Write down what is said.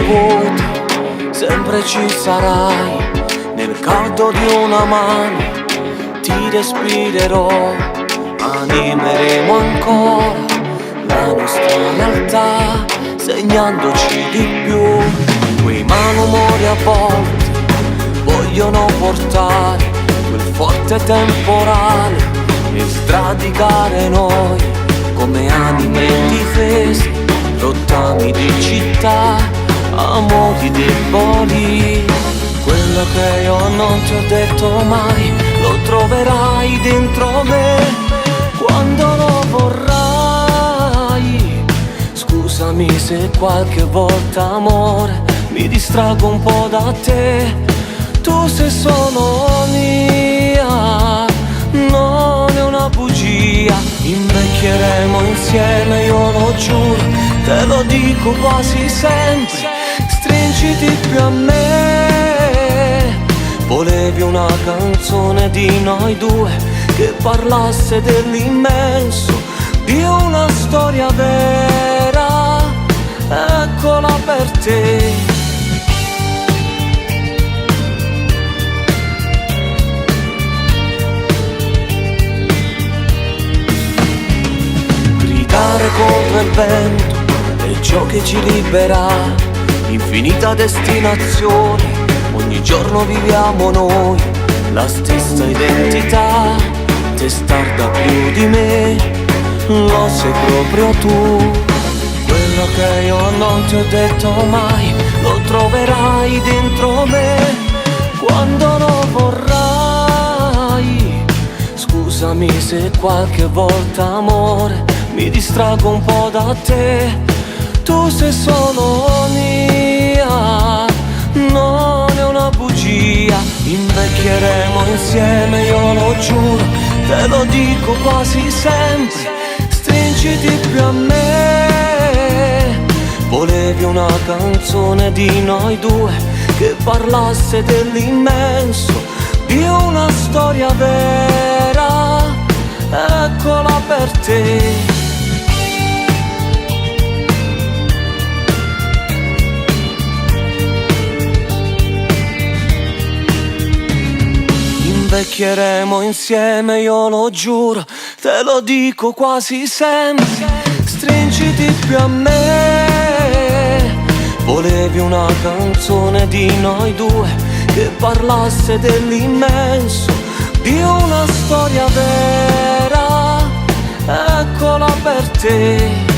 saputo, sempre ci sarai. Nel caldo di una mano ti respirerò, animeremo ancora la nostra realtà, segnandoci di più. Quei malumori a volte vogliono portare quel forte temporale e sradicare noi come anime indifese, rottami di città, amori deboli. Quello che io non ti ho detto mai lo troverai dentro me quando lo vorrai. Scusami se qualche volta, amore, mi distraggo un po' da te. Tu sei solo mia, non è una bugia. Invecchieremo insieme, io lo giuro, te lo dico quasi sempre. Stringiti più a me. Volevi una canzone di noi due che parlasse dell'immenso, di una storia vera, eccola per te. Gridare contro il vento è ciò che ci libera, infinita destinazione. Ogni giorno viviamo noi la stessa identità. Testarda più di me, lo sei proprio tu. Quello che io non ti ho detto mai lo troverai dentro me quando lo vorrai. Scusami se qualche volta, amore, mi distraggo un po' da te. Tu sei solo mia, non è una bugia. Invecchieremo insieme, io lo giuro, te lo dico quasi sempre. Stringiti più a me. Volevi una canzone di noi due che parlasse dell'immenso, di una storia vera, eccola per te. Invecchieremo insieme, io lo giuro, te lo dico quasi sempre. Stringiti più a me. Volevi una canzone di noi due che parlasse dell'immenso, di una storia vera, eccola per te.